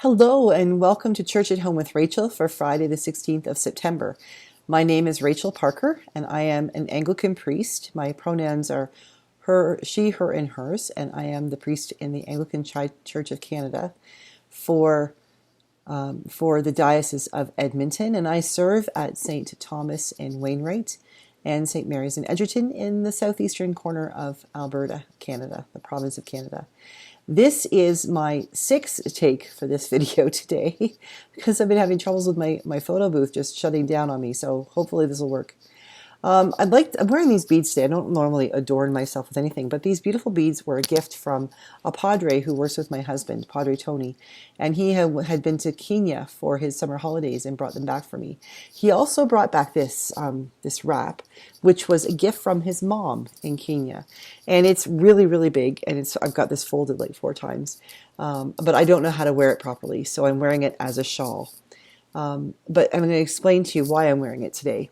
Hello and welcome to Church at Home with Rachel for Friday the 16th of September. My name is Rachael Parker and I am an Anglican priest. My pronouns are her, she, her, and hers, and I am the priest in the Anglican Church of Canada for the Diocese of Edmonton, and I serve at St. Thomas in Wainwright and St. Mary's in Edgerton in the southeastern corner of Alberta, Canada, the province of Canada. This is my sixth take for this video today because I've been having troubles with my photo booth just shutting down on me, so hopefully this will work. I'm wearing these beads today. I don't normally adorn myself with anything, but these beautiful beads were a gift from a padre who works with my husband, Padre Tony, and he had been to Kenya for his summer holidays and brought them back for me. He also brought back this wrap, which was a gift from his mom in Kenya, and it's really, really big, and I've got this folded like 4 times, but I don't know how to wear it properly, so I'm wearing it as a shawl. But I'm going to explain to you why I'm wearing it today.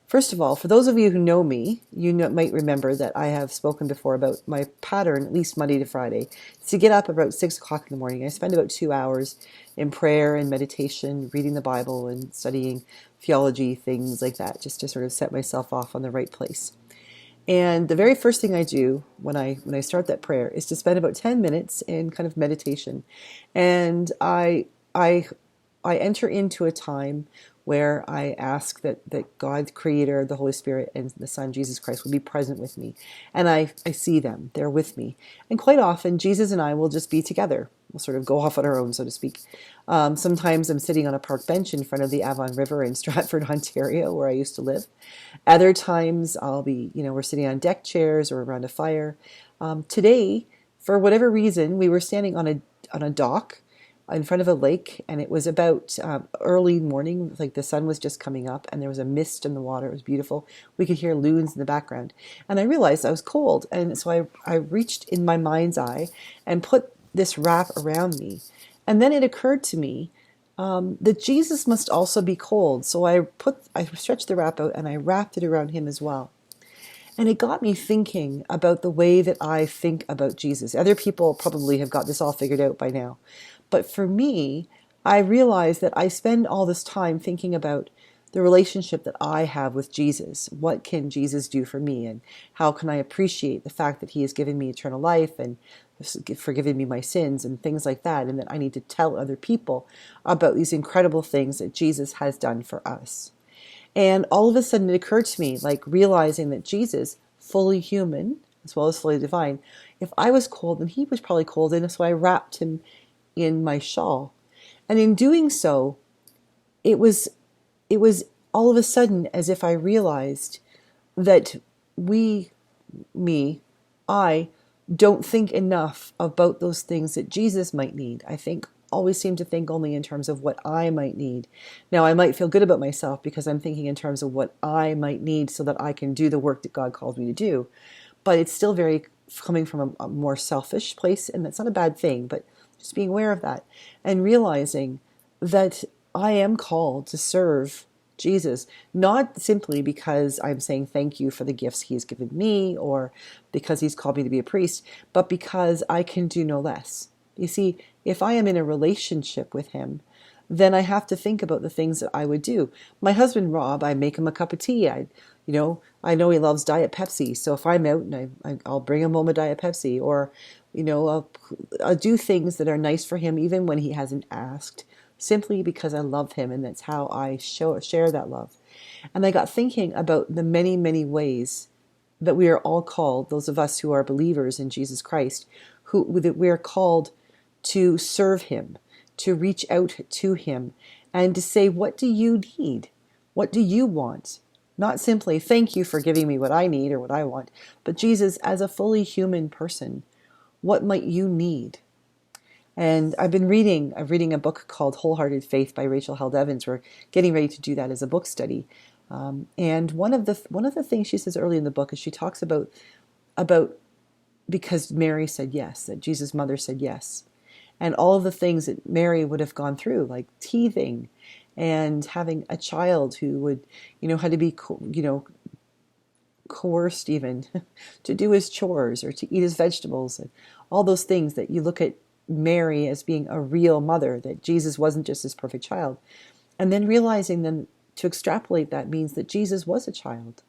First of all, for those of you who know me, might remember that I have spoken before about my pattern, at least Monday to Friday, to get up about 6 o'clock in the morning. I spend about 2 hours in prayer and meditation, reading the Bible and studying theology, things like that, just to sort of set myself off on the right place. And the very first thing I do when I start that prayer is to spend about 10 minutes in kind of meditation. And I enter into a time where I ask that God, the Creator, the Holy Spirit, and the Son, Jesus Christ, will be present with me. And I see them. They're with me. And quite often, Jesus and I will just be together. We'll sort of go off on our own, so to speak. Sometimes I'm sitting on a park bench in front of the Avon River in Stratford, Ontario, where I used to live. Other times, I'll be, we're sitting on deck chairs or around a fire. Today, for whatever reason, we were standing on a dock in front of a lake, and it was about early morning, like the sun was just coming up, and there was a mist in the water. It was beautiful. We could hear loons in the background, and I realized I was cold, and so I reached in my mind's eye and put this wrap around me, and then it occurred to me that Jesus must also be cold, so I stretched the wrap out and I wrapped it around him as well. And it got me thinking about the way that I think about Jesus. Other people probably have got this all figured out by now. But for me, I realize that I spend all this time thinking about the relationship that I have with Jesus. What can Jesus do for me? And how can I appreciate the fact that he has given me eternal life and forgiven me my sins and things like that. And that I need to tell other people about these incredible things that Jesus has done for us. And all of a sudden it occurred to me, like realizing that Jesus, fully human as well as fully divine, if I was cold, then he was probably cold, and so I wrapped him in my shawl. And in doing so, it was all of a sudden as if I realized that I don't think enough about those things that Jesus might need. I always seem to think only in terms of what I might need. Now, I might feel good about myself because I'm thinking in terms of what I might need so that I can do the work that God called me to do. But it's still very coming from a more selfish place, and that's not a bad thing, but just being aware of that and realizing that I am called to serve Jesus, not simply because I'm saying thank you for the gifts he's given me or because he's called me to be a priest, but because I can do no less. You see, if I am in a relationship with him, then I have to think about the things that I would do. My husband, Rob, I make him a cup of tea. I know he loves Diet Pepsi. So if I'm out and I'll bring him home a Diet Pepsi, or, I'll do things that are nice for him even when he hasn't asked, simply because I love him, and that's how I share that love. And I got thinking about the many, many ways that we are all called, those of us who are believers in Jesus Christ, that we are called to serve him, to reach out to him, and to say, what do you need? What do you want? Not simply, thank you for giving me what I need or what I want, but Jesus, as a fully human person, what might you need? And I'm reading a book called Wholehearted Faith by Rachael Held Evans. We're getting ready to do that as a book study. And one of the things she says early in the book is she talks about because Mary said yes, that Jesus' mother said yes. And all of the things that Mary would have gone through, like teething and having a child who would, had to be, coerced even to do his chores or to eat his vegetables, and all those things that you look at Mary as being a real mother, that Jesus wasn't just this perfect child. And then realizing then to extrapolate that means that Jesus was a child.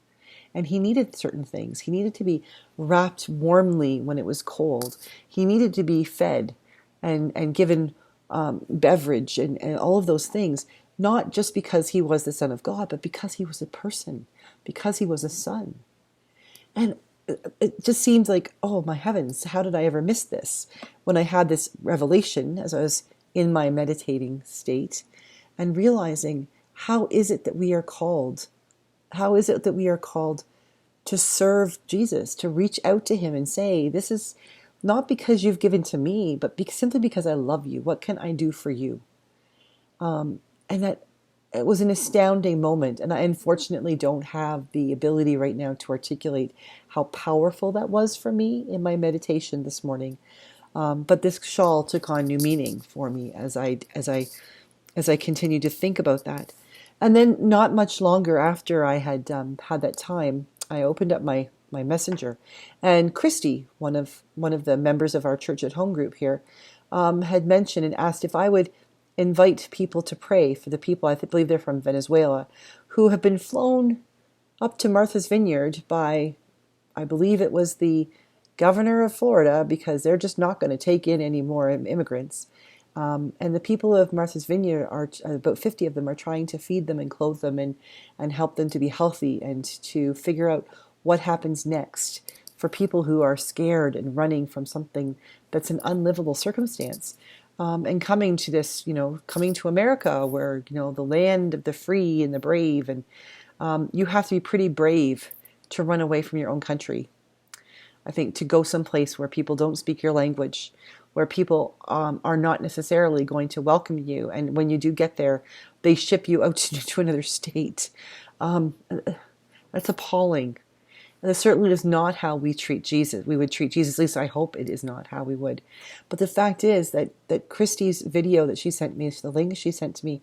And he needed certain things. He needed to be wrapped warmly when it was cold. He needed to be fed and given beverage and all of those things, not just because he was the Son of God, but because he was a person, because he was a son. And it just seemed like, oh my heavens, how did I ever miss this? When I had this revelation as I was in my meditating state and realizing, how is it that we are called? How is it that we are called to serve Jesus, to reach out to him and say, this is not because you've given to me, but simply because I love you. What can I do for you? And that it was an astounding moment. And I unfortunately don't have the ability right now to articulate how powerful that was for me in my meditation this morning. But this shawl took on new meaning for me as I continued to think about that. And then not much longer after I had had that time, I opened up my messenger, and Christy, one of the members of our Church at Home group here, had mentioned and asked if I would invite people to pray for the people, I believe they're from Venezuela, who have been flown up to Martha's Vineyard by, I believe it was the governor of Florida, because they're just not going to take in any more immigrants. And the people of Martha's Vineyard, are about 50 of them, are trying to feed them and clothe them and help them to be healthy and to figure out what happens next for people who are scared and running from something that's an unlivable circumstance. And coming to this, coming to America, where, the land of the free and the brave, and you have to be pretty brave to run away from your own country. I think to go someplace where people don't speak your language, where people are not necessarily going to welcome you, and when you do get there, they ship you out to another state. That's appalling. And this certainly is not how we treat Jesus. We would treat Jesus, at least I hope it is not how we would. But the fact is that Christy's video that she sent me, the link she sent to me,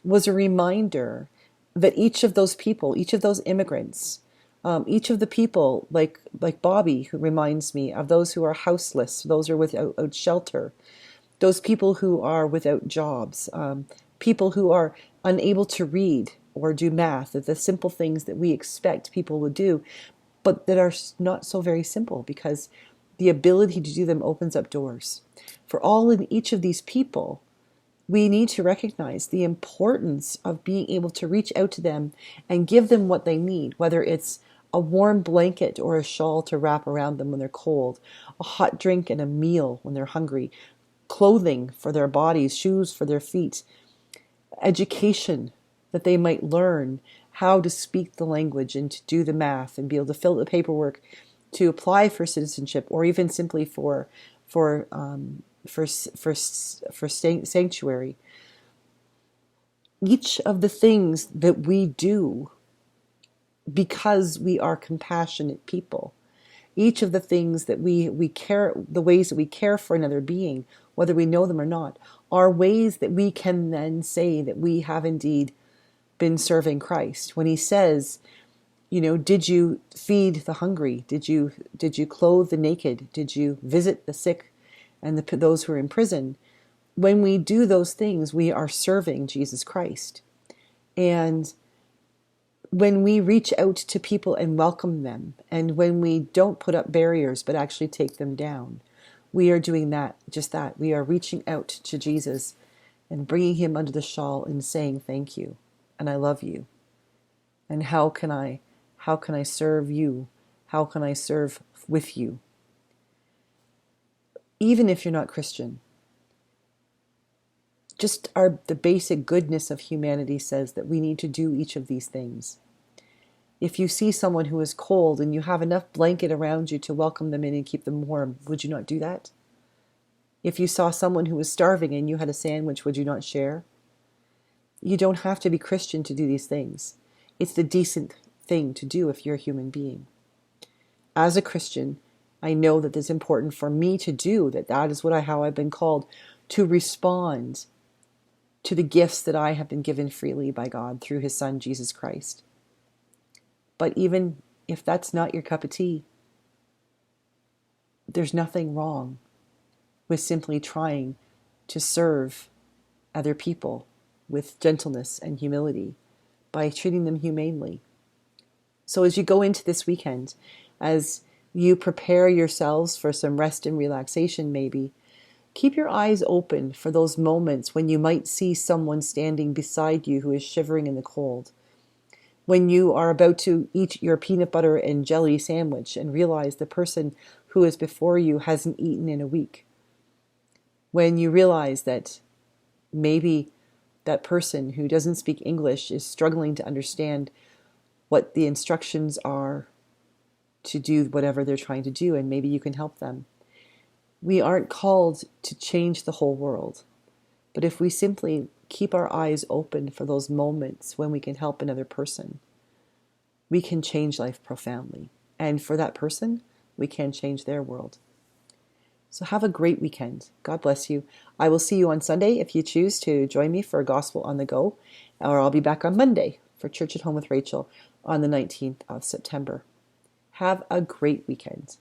was a reminder that each of those people, each of those immigrants, each of the people like Bobby, who reminds me of those who are houseless, those who are without shelter, those people who are without jobs, people who are unable to read or do math, the simple things that we expect people would do, but that are not so very simple, because the ability to do them opens up doors. For all in each of these people, we need to recognize the importance of being able to reach out to them and give them what they need, whether it's a warm blanket or a shawl to wrap around them when they're cold, a hot drink and a meal when they're hungry, clothing for their bodies, shoes for their feet, education that they might learn how to speak the language and to do the math and be able to fill the paperwork to apply for citizenship, or even simply for sanctuary. Each of the things that we do because we are compassionate people, each of the things that we care, the ways that we care for another being, whether we know them or not, are ways that we can then say that we have indeed been serving Christ. When he says, did you feed the hungry? Did you clothe the naked? Did you visit the sick and those who are in prison? When we do those things, we are serving Jesus Christ. And when we reach out to people and welcome them, and when we don't put up barriers but actually take them down, we are doing just that. We are reaching out to Jesus and bringing him under the shawl and saying thank you, and I love you. And how can I serve you? How can I serve with you? Even if you're not Christian, just the basic goodness of humanity says that we need to do each of these things. If you see someone who is cold and you have enough blanket around you to welcome them in and keep them warm, would you not do that? If you saw someone who was starving and you had a sandwich, would you not share? You don't have to be Christian to do these things. It's the decent thing to do if you're a human being. As a Christian, I know that it's important for me to do, that is how I've been called, to respond to the gifts that I have been given freely by God through his Son, Jesus Christ. But even if that's not your cup of tea, there's nothing wrong. with simply trying to serve other people with gentleness and humility by treating them humanely. So as you go into this weekend, as you prepare yourselves for some rest and relaxation maybe, keep your eyes open for those moments when you might see someone standing beside you who is shivering in the cold. When you are about to eat your peanut butter and jelly sandwich and realize the person who is before you hasn't eaten in a week. When you realize that maybe that person who doesn't speak English is struggling to understand what the instructions are to do whatever they're trying to do, and maybe you can help them. We aren't called to change the whole world, but if we simply keep our eyes open for those moments when we can help another person, we can change life profoundly. And for that person, we can change their world. So have a great weekend. God bless you. I will see you on Sunday if you choose to join me for Gospel on the Go, or I'll be back on Monday for Church at Home with Rachel on the 19th of September. Have a great weekend.